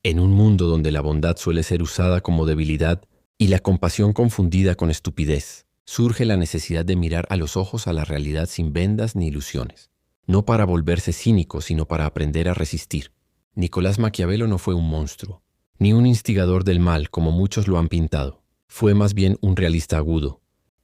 En un mundo donde la bondad suele ser usada como debilidad y la compasión confundida con estupidez, surge la necesidad de mirar a los ojos a la realidad sin vendas ni ilusiones, no para volverse cínico, sino para aprender a resistir. Nicolás Maquiavelo no fue un monstruo, ni un instigador del mal como muchos lo han pintado. Fue más bien un realista agudo,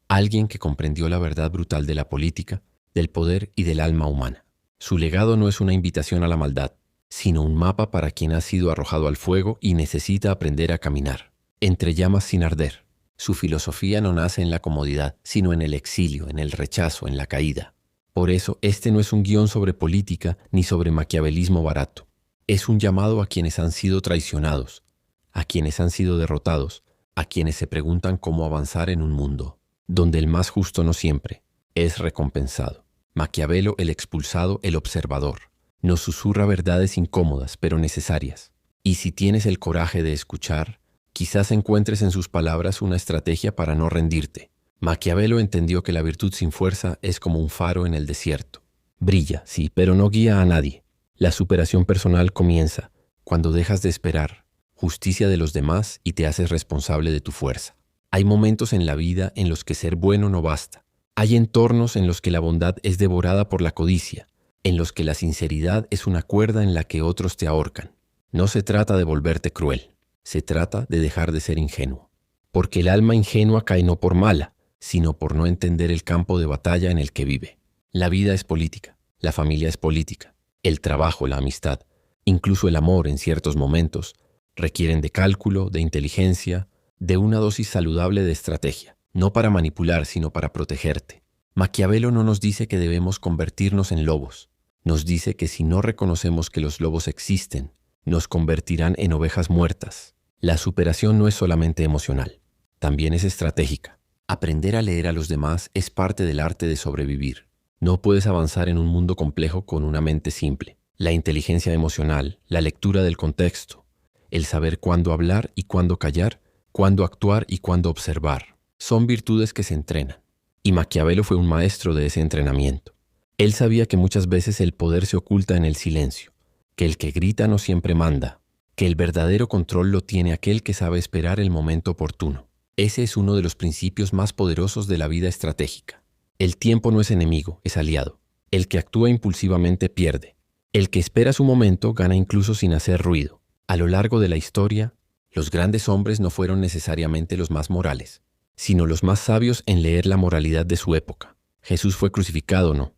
alguien que comprendió la verdad brutal de la política, del poder y del alma humana. Su legado no es una invitación a la maldad, sino un mapa para quien ha sido arrojado al fuego y necesita aprender a caminar, entre llamas sin arder. Su filosofía no nace en la comodidad, sino en el exilio, en el rechazo, en la caída. Por eso, este no es un guión sobre política ni sobre maquiavelismo barato. Es un llamado a quienes han sido traicionados, a quienes han sido derrotados, a quienes se preguntan cómo avanzar en un mundo donde el más justo no siempre es recompensado. Maquiavelo, el expulsado, el observador, nos susurra verdades incómodas pero necesarias. Y si tienes el coraje de escuchar, quizás encuentres en sus palabras una estrategia para no rendirte. Maquiavelo entendió que la virtud sin fuerza es como un faro en el desierto. Brilla, sí, pero no guía a nadie. La superación personal comienza cuando dejas de esperar justicia de los demás y te haces responsable de tu fuerza. Hay momentos en la vida en los que ser bueno no basta. Hay entornos en los que la bondad es devorada por la codicia, en los que la sinceridad es una cuerda en la que otros te ahorcan. No se trata de volverte cruel, se trata de dejar de ser ingenuo. Porque el alma ingenua cae no por mala, sino por no entender el campo de batalla en el que vive. La vida es política, la familia es política, el trabajo, la amistad, incluso el amor en ciertos momentos, requieren de cálculo, de inteligencia, de una dosis saludable de estrategia, no para manipular, sino para protegerte. Maquiavelo no nos dice que debemos convertirnos en lobos. Nos dice que si no reconocemos que los lobos existen, nos convertirán en ovejas muertas. La superación no es solamente emocional, también es estratégica. Aprender a leer a los demás es parte del arte de sobrevivir. No puedes avanzar en un mundo complejo con una mente simple. La inteligencia emocional, la lectura del contexto, el saber cuándo hablar y cuándo callar, cuándo actuar y cuándo observar, son virtudes que se entrenan. Y Maquiavelo fue un maestro de ese entrenamiento. Él sabía que muchas veces el poder se oculta en el silencio, que el que grita no siempre manda, que el verdadero control lo tiene aquel que sabe esperar el momento oportuno. Ese es uno de los principios más poderosos de la vida estratégica. El tiempo no es enemigo, es aliado. El que actúa impulsivamente pierde. El que espera su momento gana incluso sin hacer ruido. A lo largo de la historia, los grandes hombres no fueron necesariamente los más morales, sino los más sabios en leer la moralidad de su época. Jesús fue crucificado no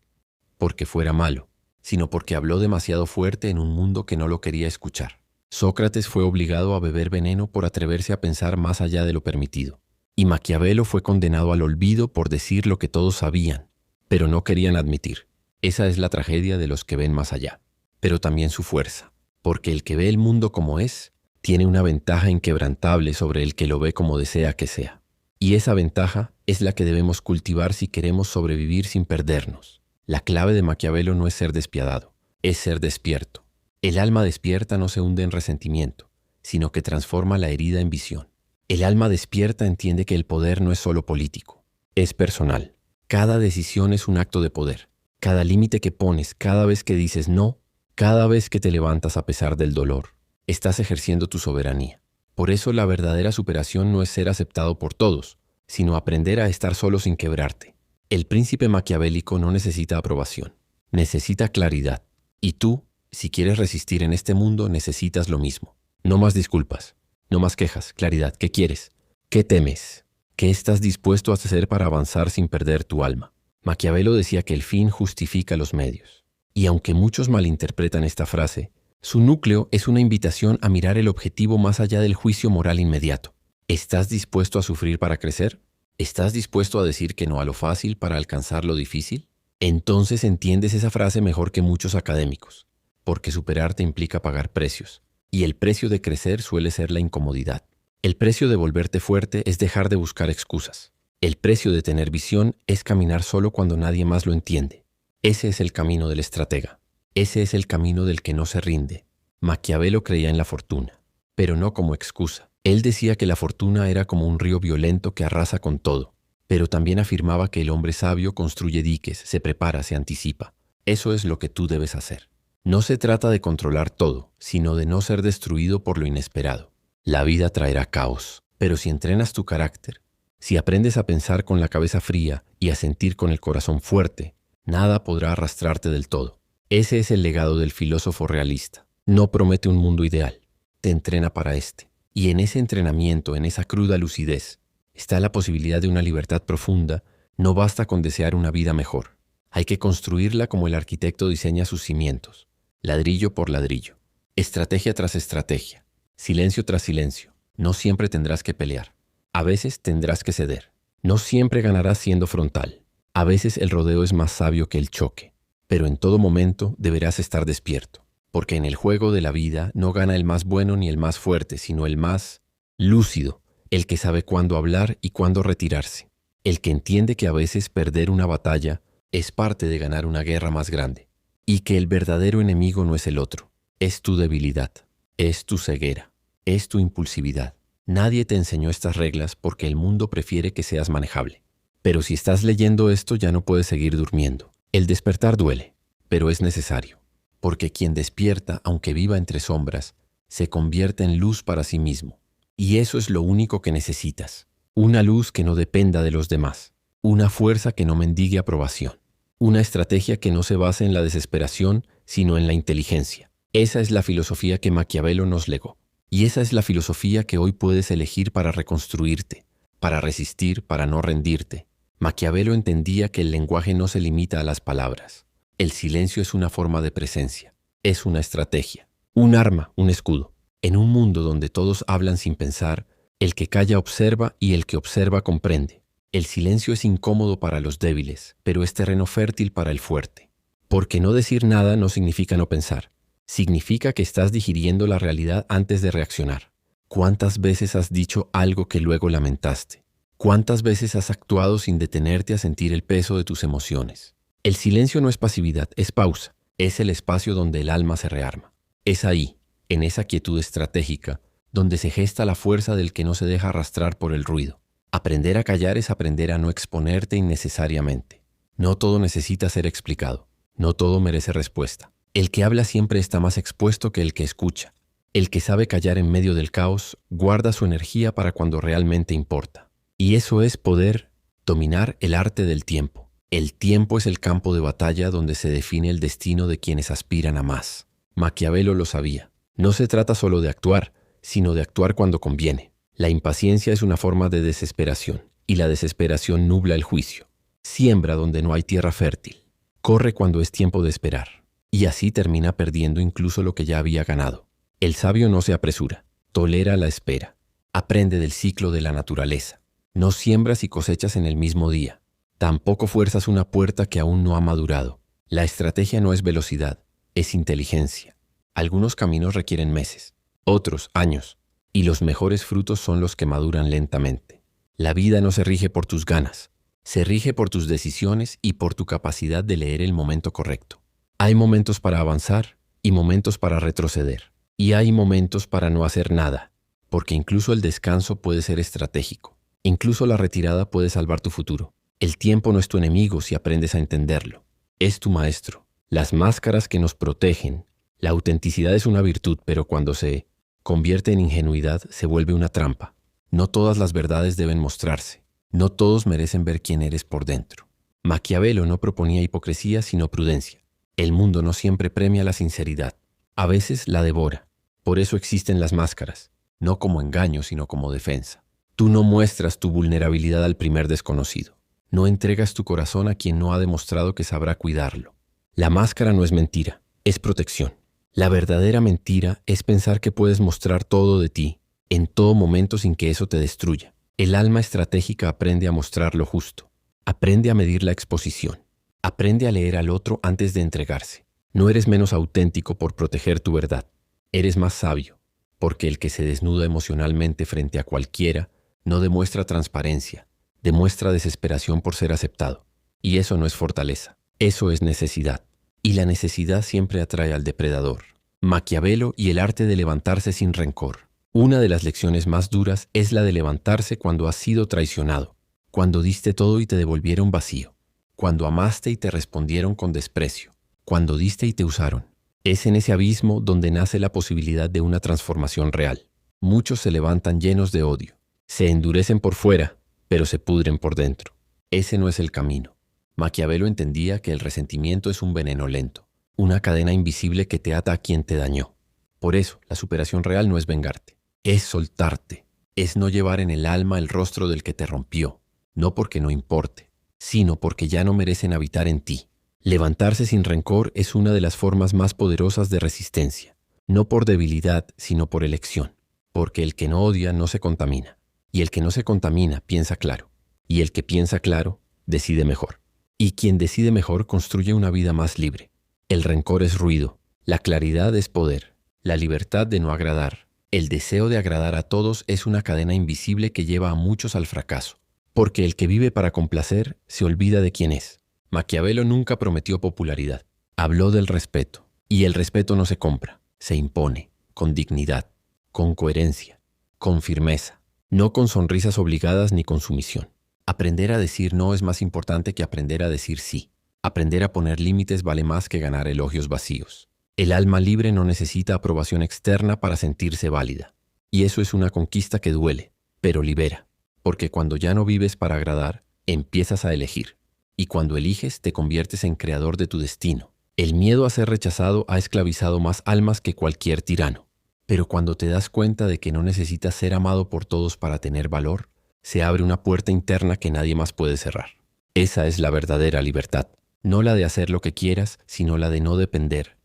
porque fuera malo, sino porque habló demasiado fuerte en un mundo que no lo quería escuchar. Sócrates fue obligado a beber veneno por atreverse a pensar más allá de lo permitido. Y Maquiavelo fue condenado al olvido por decir lo que todos sabían, pero no querían admitir. Esa es la tragedia de los que ven más allá, pero también su fuerza. Porque el que ve el mundo como es, tiene una ventaja inquebrantable sobre el que lo ve como desea que sea. Y esa ventaja es la que debemos cultivar si queremos sobrevivir sin perdernos. La clave de Maquiavelo no es ser despiadado, es ser despierto. El alma despierta no se hunde en resentimiento, sino que transforma la herida en visión. El alma despierta entiende que el poder no es solo político, es personal. Cada decisión es un acto de poder. Cada límite que pones, cada vez que dices no, cada vez que te levantas a pesar del dolor, estás ejerciendo tu soberanía. Por eso la verdadera superación no es ser aceptado por todos, sino aprender a estar solo sin quebrarte. El príncipe maquiavélico no necesita aprobación, necesita claridad. Y tú, si quieres resistir en este mundo, necesitas lo mismo. No más disculpas, no más quejas, claridad. ¿Qué quieres? ¿Qué temes? ¿Qué estás dispuesto a hacer para avanzar sin perder tu alma? Maquiavelo decía que el fin justifica los medios. Y aunque muchos malinterpretan esta frase, su núcleo es una invitación a mirar el objetivo más allá del juicio moral inmediato. ¿Estás dispuesto a sufrir para crecer? ¿Estás dispuesto a decir que no a lo fácil para alcanzar lo difícil? Entonces entiendes esa frase mejor que muchos académicos, porque superarte implica pagar precios, y el precio de crecer suele ser la incomodidad. El precio de volverte fuerte es dejar de buscar excusas. El precio de tener visión es caminar solo cuando nadie más lo entiende. Ese es el camino del estratega. Ese es el camino del que no se rinde. Maquiavelo creía en la fortuna, pero no como excusa. Él decía que la fortuna era como un río violento que arrasa con todo, pero también afirmaba que el hombre sabio construye diques, se prepara, se anticipa. Eso es lo que tú debes hacer. No se trata de controlar todo, sino de no ser destruido por lo inesperado. La vida traerá caos, pero si entrenas tu carácter, si aprendes a pensar con la cabeza fría y a sentir con el corazón fuerte, nada podrá arrastrarte del todo. Ese es el legado del filósofo realista. No promete un mundo ideal, te entrena para este. Y en ese entrenamiento, en esa cruda lucidez, está la posibilidad de una libertad profunda. No basta con desear una vida mejor. Hay que construirla como el arquitecto diseña sus cimientos, ladrillo por ladrillo, estrategia tras estrategia, silencio tras silencio. No siempre tendrás que pelear. A veces tendrás que ceder. No siempre ganarás siendo frontal. A veces el rodeo es más sabio que el choque. Pero en todo momento deberás estar despierto, porque en el juego de la vida no gana el más bueno ni el más fuerte, sino el más lúcido, el que sabe cuándo hablar y cuándo retirarse, el que entiende que a veces perder una batalla es parte de ganar una guerra más grande, y que el verdadero enemigo no es el otro, es tu debilidad, es tu ceguera, es tu impulsividad. Nadie te enseñó estas reglas porque el mundo prefiere que seas manejable. Pero si estás leyendo esto ya no puedes seguir durmiendo. El despertar duele, pero es necesario, porque quien despierta, aunque viva entre sombras, se convierte en luz para sí mismo. Y eso es lo único que necesitas. Una luz que no dependa de los demás, una fuerza que no mendigue aprobación, una estrategia que no se base en la desesperación, sino en la inteligencia. Esa es la filosofía que Maquiavelo nos legó. Y esa es la filosofía que hoy puedes elegir para reconstruirte, para resistir, para no rendirte. Maquiavelo entendía que el lenguaje no se limita a las palabras. El silencio es una forma de presencia, es una estrategia, un arma, un escudo. En un mundo donde todos hablan sin pensar, el que calla observa y el que observa comprende. El silencio es incómodo para los débiles, pero es terreno fértil para el fuerte. Porque no decir nada no significa no pensar. Significa que estás digiriendo la realidad antes de reaccionar. ¿Cuántas veces has dicho algo que luego lamentaste? ¿Cuántas veces has actuado sin detenerte a sentir el peso de tus emociones? El silencio no es pasividad, es pausa. Es el espacio donde el alma se rearma. Es ahí, en esa quietud estratégica, donde se gesta la fuerza del que no se deja arrastrar por el ruido. Aprender a callar es aprender a no exponerte innecesariamente. No todo necesita ser explicado. No todo merece respuesta. El que habla siempre está más expuesto que el que escucha. El que sabe callar en medio del caos guarda su energía para cuando realmente importa. Y eso es poder dominar el arte del tiempo. El tiempo es el campo de batalla donde se define el destino de quienes aspiran a más. Maquiavelo lo sabía. No se trata solo de actuar, sino de actuar cuando conviene. La impaciencia es una forma de desesperación, y la desesperación nubla el juicio. Siembra donde no hay tierra fértil. Corre cuando es tiempo de esperar. Y así termina perdiendo incluso lo que ya había ganado. El sabio no se apresura, tolera la espera. Aprende del ciclo de la naturaleza. No siembras y cosechas en el mismo día. Tampoco fuerzas una puerta que aún no ha madurado. La estrategia no es velocidad, es inteligencia. Algunos caminos requieren meses, otros años, y los mejores frutos son los que maduran lentamente. La vida no se rige por tus ganas, se rige por tus decisiones y por tu capacidad de leer el momento correcto. Hay momentos para avanzar y momentos para retroceder, y hay momentos para no hacer nada, porque incluso el descanso puede ser estratégico. Incluso la retirada puede salvar tu futuro. El tiempo no es tu enemigo si aprendes a entenderlo. Es tu maestro. Las máscaras que nos protegen. La autenticidad es una virtud, pero cuando se convierte en ingenuidad se vuelve una trampa. No todas las verdades deben mostrarse. No todos merecen ver quién eres por dentro. Maquiavelo no proponía hipocresía sino prudencia. El mundo no siempre premia la sinceridad. A veces la devora. Por eso existen las máscaras. No como engaño sino como defensa. Tú no muestras tu vulnerabilidad al primer desconocido. No entregas tu corazón a quien no ha demostrado que sabrá cuidarlo. La máscara no es mentira, es protección. La verdadera mentira es pensar que puedes mostrar todo de ti, en todo momento sin que eso te destruya. El alma estratégica aprende a mostrar lo justo. Aprende a medir la exposición. Aprende a leer al otro antes de entregarse. No eres menos auténtico por proteger tu verdad. Eres más sabio, porque el que se desnuda emocionalmente frente a cualquiera no demuestra transparencia, demuestra desesperación por ser aceptado. Y eso no es fortaleza, eso es necesidad. Y la necesidad siempre atrae al depredador. Maquiavelo y el arte de levantarse sin rencor. Una de las lecciones más duras es la de levantarse cuando has sido traicionado, cuando diste todo y te devolvieron vacío, cuando amaste y te respondieron con desprecio, cuando diste y te usaron. Es en ese abismo donde nace la posibilidad de una transformación real. Muchos se levantan llenos de odio. Se endurecen por fuera, pero se pudren por dentro. Ese no es el camino. Maquiavelo entendía que el resentimiento es un veneno lento, una cadena invisible que te ata a quien te dañó. Por eso, la superación real no es vengarte, es soltarte, es no llevar en el alma el rostro del que te rompió, no porque no importe, sino porque ya no merecen habitar en ti. Levantarse sin rencor es una de las formas más poderosas de resistencia, no por debilidad, sino por elección, porque el que no odia no se contamina, y el que no se contamina piensa claro, y el que piensa claro decide mejor. Y quien decide mejor construye una vida más libre. El rencor es ruido, la claridad es poder, la libertad de no agradar, el deseo de agradar a todos es una cadena invisible que lleva a muchos al fracaso, porque el que vive para complacer se olvida de quién es. Maquiavelo nunca prometió popularidad, habló del respeto, y el respeto no se compra, se impone, con dignidad, con coherencia, con firmeza, no con sonrisas obligadas ni con sumisión. Aprender a decir no es más importante que aprender a decir sí. Aprender a poner límites vale más que ganar elogios vacíos. El alma libre no necesita aprobación externa para sentirse válida. Y eso es una conquista que duele, pero libera. Porque cuando ya no vives para agradar, empiezas a elegir. Y cuando eliges, te conviertes en creador de tu destino. El miedo a ser rechazado ha esclavizado más almas que cualquier tirano. Pero cuando te das cuenta de que no necesitas ser amado por todos para tener valor, se abre una puerta interna que nadie más puede cerrar. Esa es la verdadera libertad, no la de hacer lo que quieras, sino la de no depender,